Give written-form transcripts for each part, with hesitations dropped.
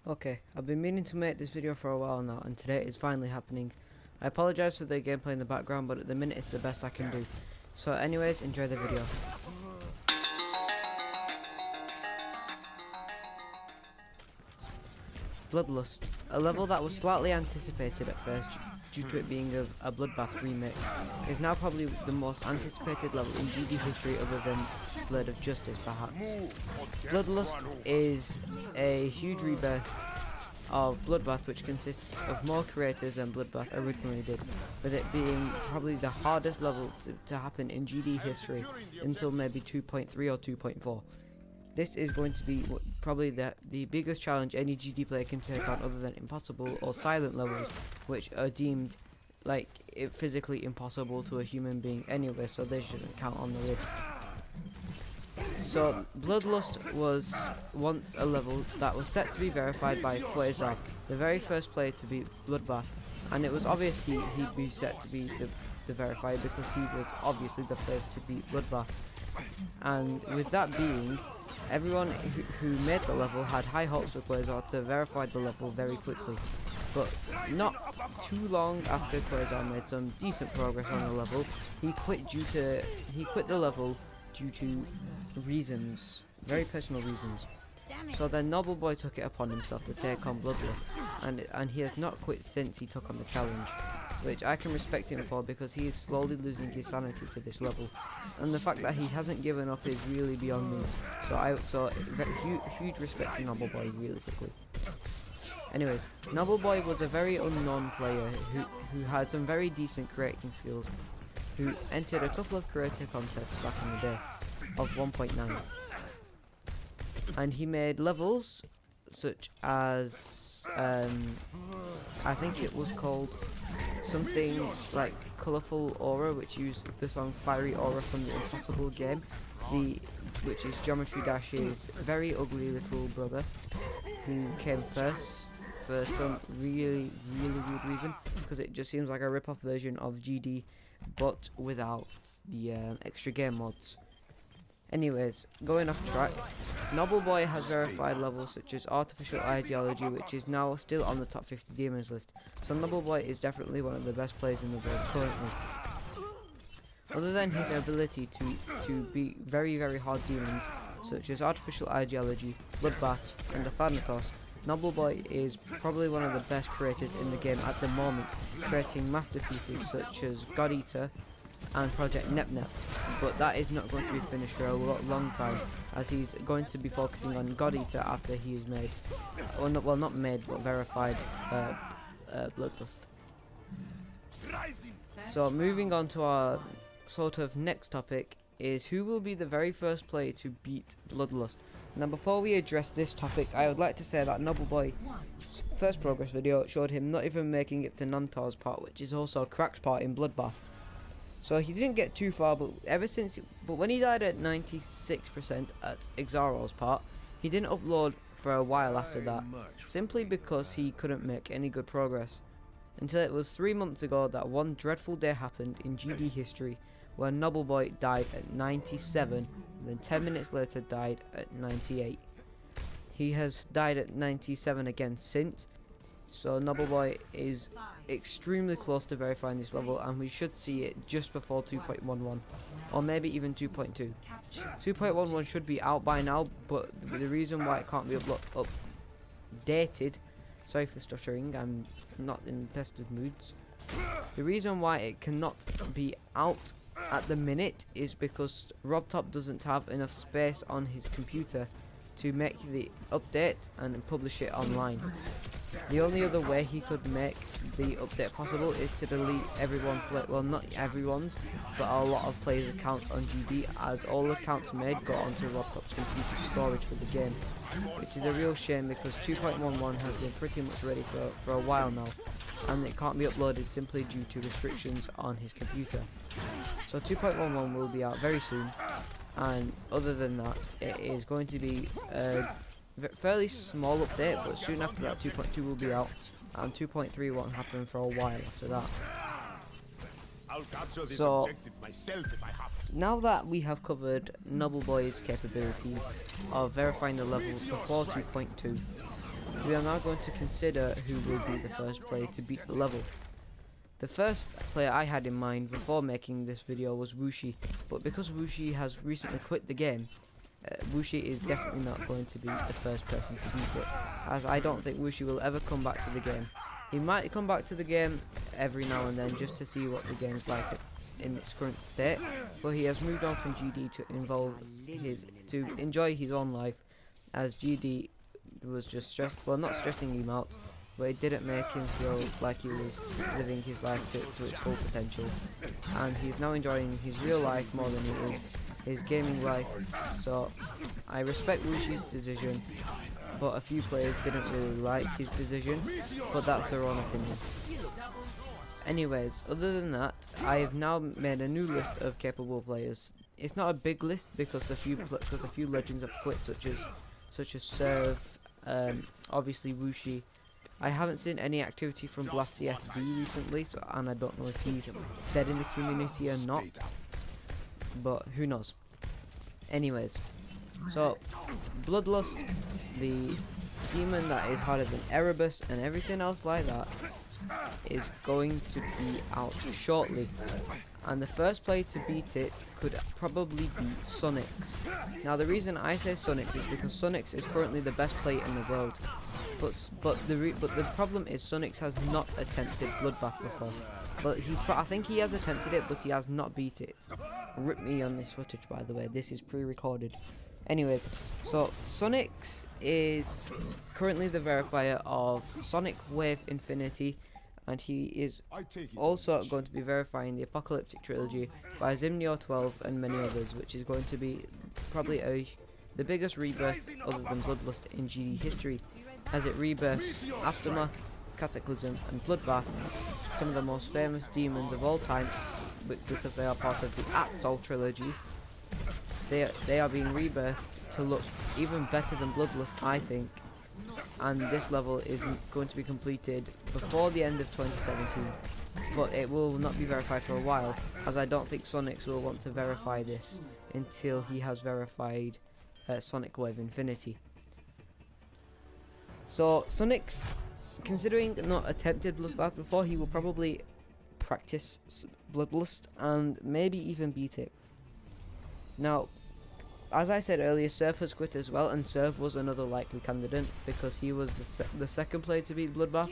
Okay, I've been meaning to make this video for a while now, and today is finally happening. I apologise for the gameplay in the background, but at the minute it's the best I can do. So anyways, enjoy the video. Bloodlust, a level that was slightly anticipated at first due to it being a Bloodbath remake, is now probably the most anticipated level in GD history other than Blood of Justice perhaps. Bloodlust is a huge rebirth of Bloodbath, which consists of more creators than Bloodbath originally did, with it being probably the hardest level to happen in GD history until maybe 2.3 or 2.4. This is going to be probably the biggest challenge any GD player can take on other than impossible or silent levels, which are deemed like physically impossible to a human being anyway, so they shouldn't count on the list. So Bloodlust was once a level that was set to be verified by Quasar, the very first player to beat Bloodbath, and it was obvious he'd be set to be the verified because he was obviously the first to beat Bloodbath. And with that being, everyone who made the level had high hopes for Quasar to verify the level very quickly. But not too long after Quasar made some decent progress on the level, he quit the level due to reasons, very personal reasons. So then Noble Boy took it upon himself to take on Bloodlust, and he has not quit since he took on the challenge, which I can respect him for because he is slowly losing his sanity to this level, and the fact that he hasn't given up is really beyond me. So I saw huge respect to Noble Boy really quickly. Anyways, Noble Boy was a very unknown player who had some very decent creating skills, who entered a couple of creator contests back in the day of 1.9, and he made levels such as I think it was called something like Colourful Aura, which used the song Fiery Aura from the Impossible game, which is Geometry Dash's very ugly little brother, who came first for some really weird reason, because it just seems like a rip-off version of GD but without the extra game mods. Anyways, going off track, Noble Boy has verified levels such as Artificial Ideology, which is now still on the top 50 demons list, so Noble Boy is definitely one of the best players in the world currently. Other than his ability to beat very hard demons such as Artificial Ideology, Bloodbath and the Thanatos, Noble Boy is probably one of the best creators in the game at the moment, creating masterpieces such as God Eater and Project Nep, but that is not going to be finished for a long time, as he's going to be focusing on God Eater after he is made, well not made but verified Bloodlust. So moving on to our sort of next topic is who will be the very first player to beat Bloodlust. Now before we address this topic, I would like to say that Noble Boy's first progress video showed him not even making it to Nantar's part, which is also Crack's part in Bloodbath. So he didn't get too far, but when he died at 96% at Exaro's part, he didn't upload for a while after that, simply because he couldn't make any good progress. Until it was 3 months ago that one dreadful day happened in GD history, where Noble Boy died at 97, and then 10 minutes later died at 98. He has died at 97 again since, so Noble Boy is extremely close to verifying this level, and we should see it just before 2.11, or maybe even 2.2. 2.11 should be out by now, but the reason why it can't be updated, sorry for stuttering, I'm not in the best of moods. The reason why it cannot be out at the minute is because RobTop doesn't have enough space on his computer to make the update and publish it online. The only other way he could make the update possible is to delete everyone's, well not everyone's, but a lot of players' accounts on GD, as all accounts made go onto RobTop's computer storage for the game, which is a real shame because 2.11 has been pretty much ready for a while now, and it can't be uploaded simply due to restrictions on his computer. So 2.11 will be out very soon, and other than that, it is going to be a fairly small update, but soon after that 2.2 will be out, and 2.3 won't happen for a while after that. So now that we have covered Noble Boy's capabilities of verifying the levels before 2.2, we are now going to consider who will be the first player to beat the level. The first player I had in mind before making this video was Wushi, but because Wushi has recently quit the game, Wushi is definitely not going to be the first person to beat it, as I don't think Wushi will ever come back to the game. He might come back to the game every now and then just to see what the game's like in its current state, but he has moved on from GD to enjoy his own life, as GD was just not stressing him out, but it didn't make him feel like he was living his life to its full potential, and he's now enjoying his real life more than he is his gaming life. So I respect Wushi's decision, but a few players didn't really like his decision, but that's their own opinion. Anyways, other than that, I have now made a new list of capable players. It's not a big list because a few legends have quit, such as Serve, obviously Wushi. I haven't seen any activity from BlastCFB recently, and I don't know if he's dead in the community or not, but who knows. Anyways, so Bloodlust, the demon that is harder than Erebus and everything else like that, is going to be out shortly, and the first player to beat it could probably be Sonix. Now the reason I say Sonix is because Sonix is currently the best player in the world, but the problem is Sonix has not attempted Bloodbath before. But I think he has attempted it, but he has not beat it. Rip me on this footage, by the way. This is pre-recorded. Anyways, so Sonix is currently the verifier of Sonic Wave Infinity, and he is also going to be verifying the Apocalyptic Trilogy by Zimnio 12 and many others, which is going to be probably the biggest rebirth other than Bloodlust in GD history, as it rebirths Aftermath, Cataclysm and Bloodbath, some of the most famous demons of all time, because they are part of the Axol trilogy. They are being rebirthed to look even better than Bloodlust, I think, and this level is going to be completed before the end of 2017, but it will not be verified for a while, as I don't think Sonix will want to verify this until he has verified Sonic Wave Infinity. So Sonix, considering not attempted Bloodbath before, he will probably practice Bloodlust and maybe even beat it. Now, as I said earlier, Serve has quit as well, and Serve was another likely candidate because he was the second player to beat Bloodbath.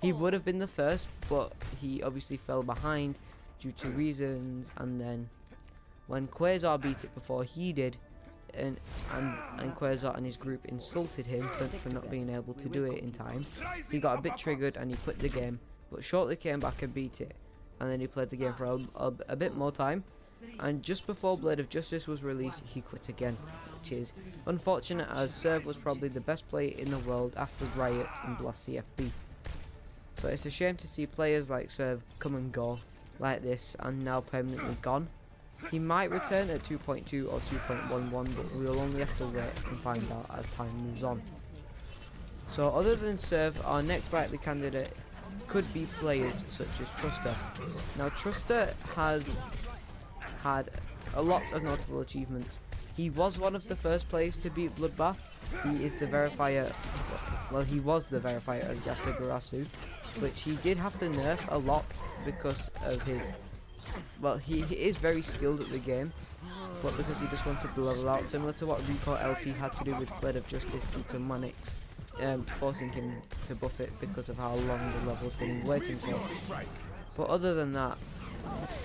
He would have been the first, but he obviously fell behind due to reasons, and then when Quasar beat it before he did, and Quasar and his group insulted him for not being able to do it in time, he got a bit triggered and he quit the game, but shortly came back and beat it, and then he played the game for a bit more time, and just before Blade of Justice was released he quit again, which is unfortunate, as Serve was probably the best player in the world after Riot and BlastCFB. So it's a shame to see players like Serve come and go like this and now permanently gone. He might return at 2.2 or 2.11, but we'll only have to wait and find out as time moves on. So other than Serve, our next likely candidate could be players such as Truster. Now Truster has had a lot of notable achievements. He was one of the first players to beat Bloodbath. He is the verifier, well, he was the verifier of Yatagarasu, which he did have to nerf a lot because of his, well, he is very skilled at the game, but because he just wanted to level out, similar to what Rico LP had to do with Blade of Justice due to Manix, forcing him to buff it because of how long the level's been waiting for. But other than that,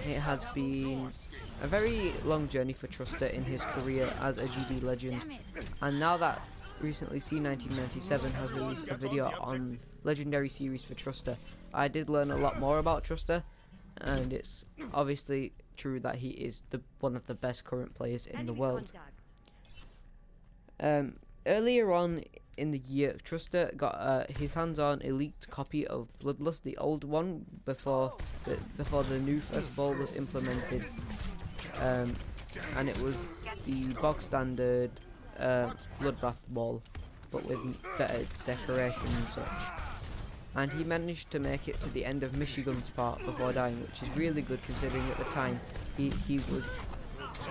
it has been a very long journey for Truster in his career as a GD legend, and now that recently C1997 has released a video on legendary series for Truster, I did learn a lot more about Truster, and it's obviously true that he is one of the best current players in the world. Earlier on in the year, Truster got his hands on a leaked copy of Bloodlust, the old one, before the new first of all was implemented, and it was the bog standard Bloodbath wall, but with better decoration and such. And he managed to make it to the end of Michigan's part before dying, which is really good considering at the time he was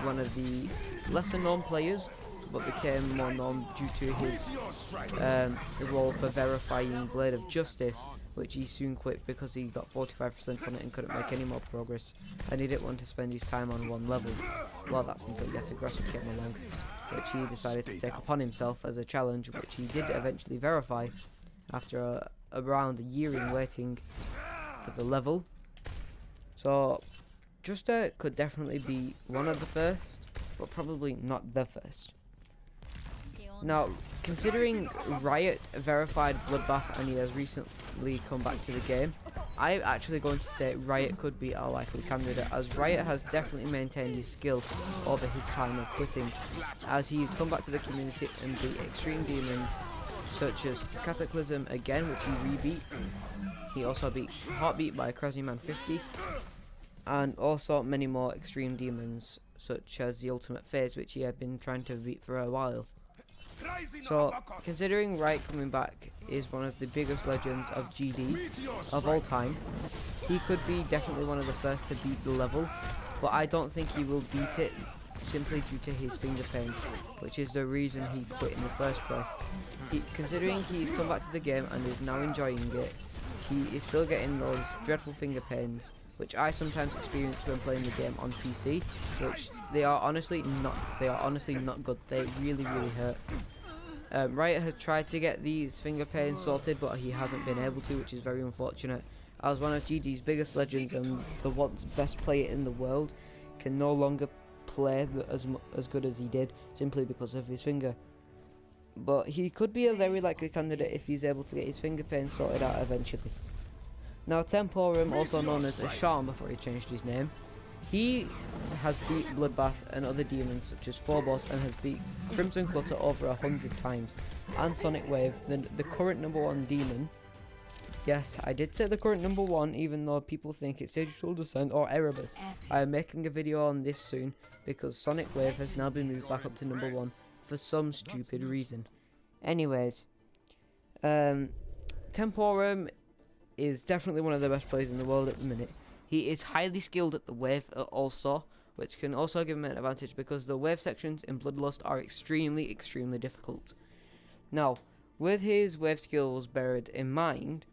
one of the lesser known players, but became more known due to his role for verifying Blade of Justice, which he soon quit because he got 45% on it and couldn't make any more progress, and he didn't want to spend his time on one level. Well, that's until Yet Aggressor came along, which he decided to take upon himself as a challenge, which he did eventually verify after around a year in waiting for the level. So Juster could definitely be one of the first, but probably not the first. Now, considering Riot verified Bloodbath and he has recently come back to the game, I'm actually going to say Riot could be a likely candidate, as Riot has definitely maintained his skill over his time of quitting, as he's come back to the community and beat extreme demons such as Cataclysm again, which he rebeat. He also beat Heartbeat by Crazyman 50, and also many more extreme demons such as the Ultimate Phase, which he had been trying to beat for a while. So, considering Riot coming back is one of the biggest legends of GD of all time, he could be definitely one of the first to beat the level, but I don't think he will beat it simply due to his finger pain, which is the reason he quit in the first place. Considering he's come back to the game and is now enjoying it, he is still getting those dreadful finger pains, which I sometimes experience when playing the game on PC, which they are honestly not good. They really hurt. Riot has tried to get these finger pains sorted, but he hasn't been able to, which is very unfortunate. As one of GD's biggest legends and the once best player in the world, can no longer play as good as he did simply because of his finger. But he could be a very likely candidate if he's able to get his finger pain sorted out eventually. Now, Temporum, also known as Asham before he changed his name, he has beat Bloodbath and other demons such as Phobos, and has beat Crimson Clutter over 100 times, and Sonic Wave, the current #1 demon. Yes, I did say the current #1, even though people think it's Digital Descent or Erebus. I am making a video on this soon because Sonic Wave has now been moved back up to #1 for some stupid reason. Anyways, Temporum is definitely one of the best players in the world at the minute. He is highly skilled at the wave also, which can also give him an advantage because the wave sections in Bloodlust are extremely difficult. Now, with his wave skills buried in mind,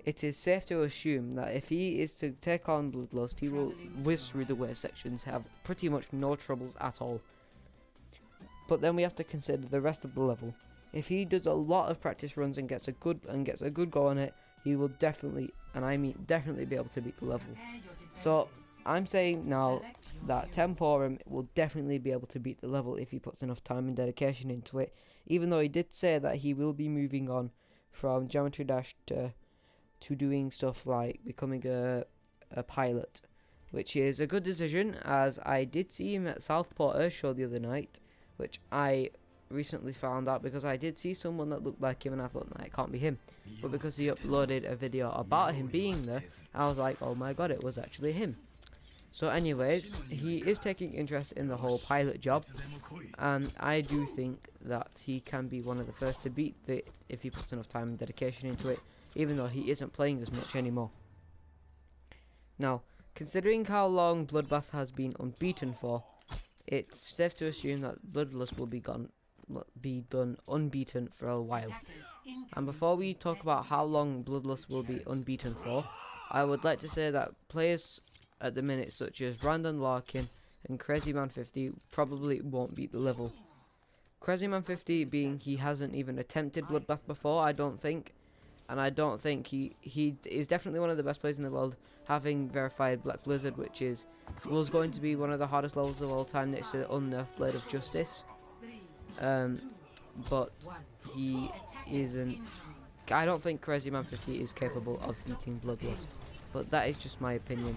it is safe to assume that if he is to take on Bloodlust, he will whiz through the wave sections, have pretty much no troubles at all. But then we have to consider the rest of the level. If he does a lot of practice runs and gets a good go on it, he will definitely, and I mean definitely, be able to beat the level. So I'm saying now that Temporum will definitely be able to beat the level if he puts enough time and dedication into it, even though he did say that he will be moving on from Geometry Dash to doing stuff like becoming a pilot, which is a good decision, as I did see him at Southport Earth Show the other night, which I recently found out because I did see someone that looked like him and I thought, nah, it can't be him. But because he uploaded a video about him being there, I was like, oh my god, it was actually him. So anyways, he is taking interest in the whole pilot job, and I do think that he can be one of the first to beat it if he puts enough time and dedication into it, even though he isn't playing as much anymore. Now, considering how long Bloodbath has been unbeaten for, it's safe to assume that Bloodlust will be done unbeaten for a while. And before we talk about how long Bloodlust will be unbeaten for, I would like to say that players at the minute such as Brandon Larkin and Crazyman 50 probably won't beat the level. Crazyman 50 being he hasn't even attempted Bloodbath before, I don't think, and I don't think he is definitely one of the best players in the world, having verified Black Blizzard, which was going to be one of the hardest levels of all time next to the unnerfed Blade of Justice. But he isn't. I don't think Crazyman 50 is capable of beating Bloodlust, but that is just my opinion.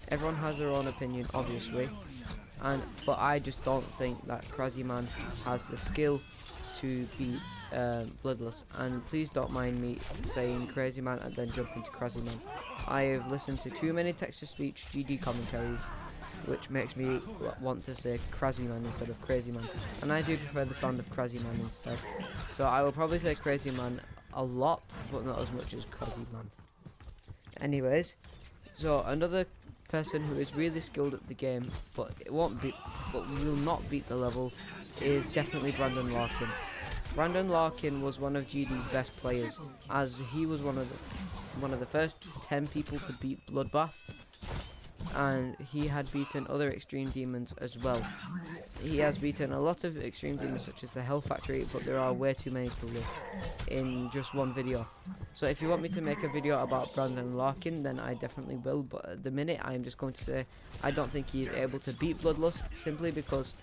Everyone has their own opinion, obviously, but I just don't think that Crazyman has the skill to beat Bloodlust. And please don't mind me saying Crazyman and then jump into Crazyman. I have listened to too many text-to-speech GD commentaries, which makes me want to say Crazyman instead of Crazyman, and I do prefer the sound of Crazyman instead. So I will probably say Crazyman a lot, but not as much as Crazyman. Anyways, so another person who is really skilled at the game, but will not beat the level, is definitely Brandon Larkin. Brandon Larkin was one of GD's best players, as he was one of the first 10 people to beat Bloodbath, and he had beaten other Extreme Demons as well. He has beaten a lot of Extreme Demons such as the SHAREfactory, but there are way too many to list in just one video. So if you want me to make a video about Brandon Larkin, then I definitely will, but at the minute I'm just going to say I don't think he is able to beat Bloodlust, simply because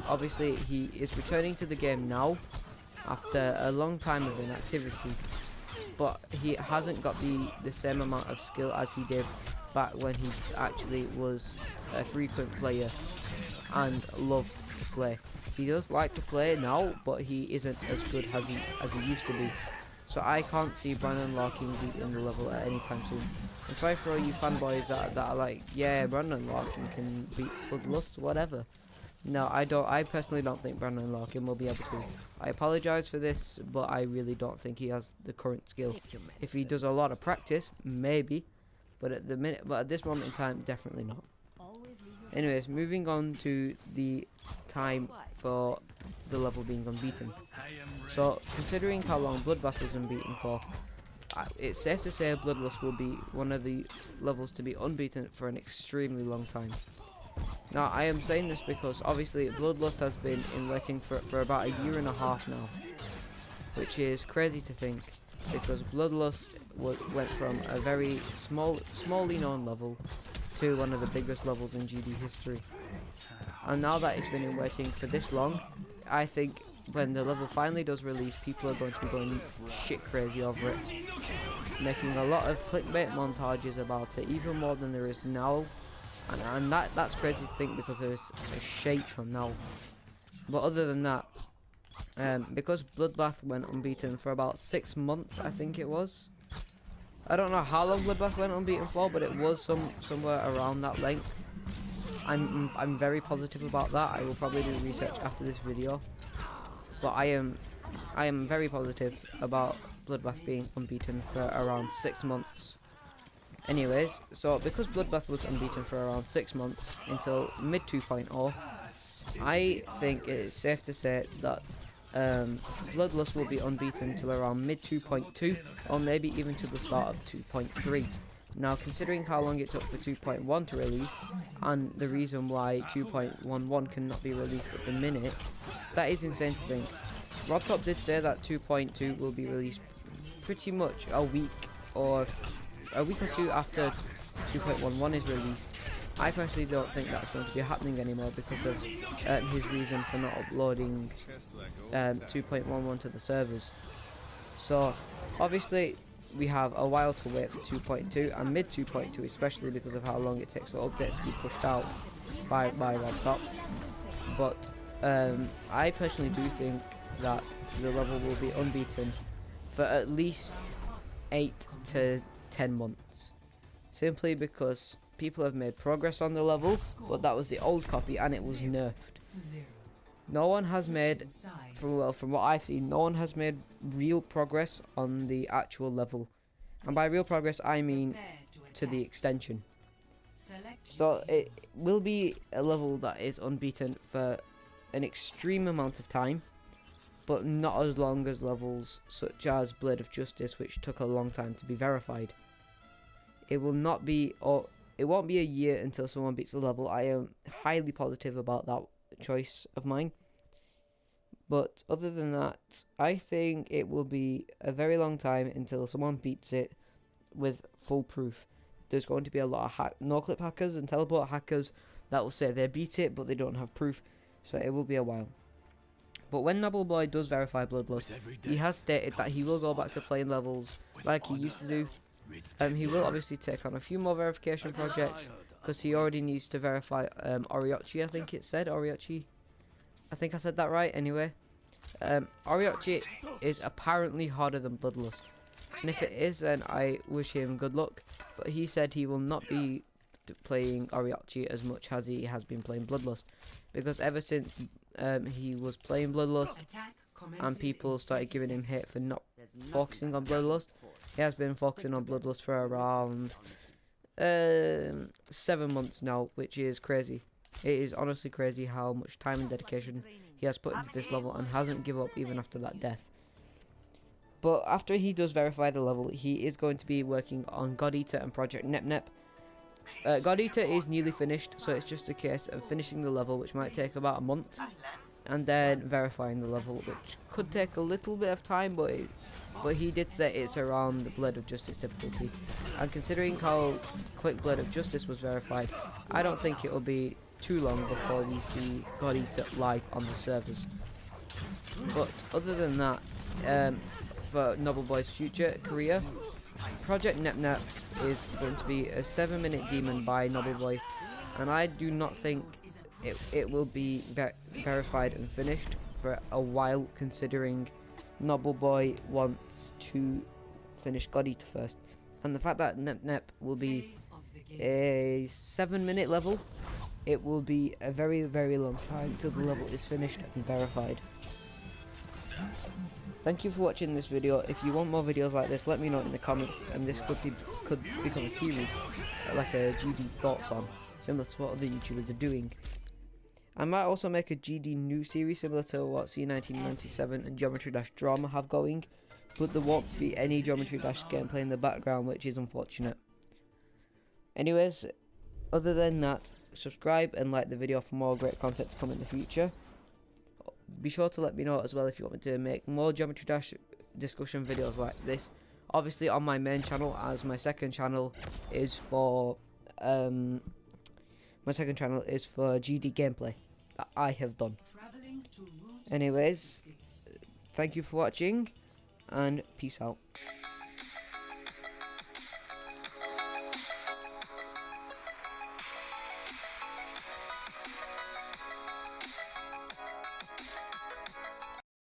obviously he is returning to the game now after a long time of inactivity, but he hasn't got the same amount of skill as he did back when he actually was a frequent player and loved to play. He does like to play now, but he isn't as good as he used to be. So I can't see Brandon Larkin beating the level at any time soon. And sorry for all you fanboys that are like, yeah, Brandon Larkin can beat Bloodlust, whatever. No, I don't. I personally don't think Brandon Larkin will be able to. I apologise for this, but I really don't think he has the current skill. If he does a lot of practice, maybe, but at this moment in time, definitely not. Anyways, moving on to the time for the level being unbeaten. So, considering how long Bloodbath was unbeaten for, it's safe to say Bloodlust will be one of the levels to be unbeaten for an extremely long time. Now, I am saying this because obviously Bloodlust has been in waiting for about a year and a half now, which is crazy to think, because Bloodlust went from a very smallly known level to one of the biggest levels in GD history. And now that it's been in waiting for this long, I think when the level finally does release, people are going to be going shit crazy over it, making a lot of clickbait montages about it, even more than there is now. And that's crazy to think, because there's a shit ton now. But other than that, because Bloodbath went unbeaten for about 6 months, I think it was. I don't know how long Bloodbath went unbeaten for, but it was somewhere around that length. I'm very positive about that. I will probably do research after this video, but I am very positive about Bloodbath being unbeaten for around 6 months. Anyways, so because Bloodbath was unbeaten for around 6 months until mid 2.0, I think it is safe to say that Bloodlust will be unbeaten till around mid 2.2, or maybe even to the start of 2.3. Now, considering how long it took for 2.1 to release, and the reason why 2.11 cannot be released at the minute, that is insane to think. RobTop did say that 2.2 will be released pretty much a week or 2 after 2.11 is released. I personally don't think that's going to be happening anymore because of his reason for not uploading 2.11 to the servers. So obviously we have a while to wait for 2.2 and mid 2.2, especially because of how long it takes for updates to be pushed out by RobTop. But I personally do think that the level will be unbeaten for at least 8 to 10 months, simply because people have made progress on the level, but that was the old copy and it was nerfed. No one has made, from what I've seen, no one has made real progress on the actual level, and by real progress I mean to the extension. So it will be a level that is unbeaten for an extreme amount of time, but not as long as levels such as Blade of Justice, which took a long time to be verified. It will not be, or it won't be a year until someone beats the level. I am highly positive about that choice of mine. But other than that, I think it will be a very long time until someone beats it with full proof. There's going to be a lot of no-clip hackers and teleport hackers that will say they beat it, but they don't have proof. So it will be a while. But when Nobbleboy does verify Bloodlust, he has stated that he will go back to playing levels like he used to do. He will obviously take on a few more verification projects, because he already needs to verify Oriochi, I think it said, Oriochi. I think I said that right, anyway. Oriochi is apparently harder than Bloodlust. And if it is, then I wish him good luck. But he said he will not be playing Oriochi as much as he has been playing Bloodlust. Because ever since he was playing Bloodlust and people started giving him hate for not focusing on Bloodlust, he has been focusing on Bloodlust for around 7 months now, which is crazy. It is honestly crazy how much time and dedication he has put into this level and hasn't given up even after that death. But after he does verify the level, he is going to be working on God Eater and Project Nep. God Eater is nearly finished, so it's just a case of finishing the level, which might take about a month, and then verifying the level, which could take a little bit of time, but he did say it's around the Blade of Justice difficulty. And considering how quick Blade of Justice was verified, I don't think it will be too long before we see God Eater live on the servers. But other than that, for Noble Boy's future career, Project Nep is going to be a 7-minute demon by Noble Boy, and I do not think it will be verified and finished for a while, considering Noble Boy wants to finish God Eater first. And the fact that Nep will be a 7-minute level, it will be a very, very long time till the level is finished and verified. Thank you for watching this video. If you want more videos like this, let me know in the comments, and this could become a series, like a GD thoughts on, similar to what other YouTubers are doing. I might also make a GD new series similar to what C1997 and Geometry Dash Drama have going, but there won't be any Geometry Dash gameplay in the background, which is unfortunate. Anyways, other than that, subscribe and like the video for more great content to come in the future. Be sure to let me know as well if you want me to make more Geometry Dash discussion videos like this. Obviously on my main channel, as my second channel is for GD gameplay that I have done. Anyways, thank you for watching and peace out.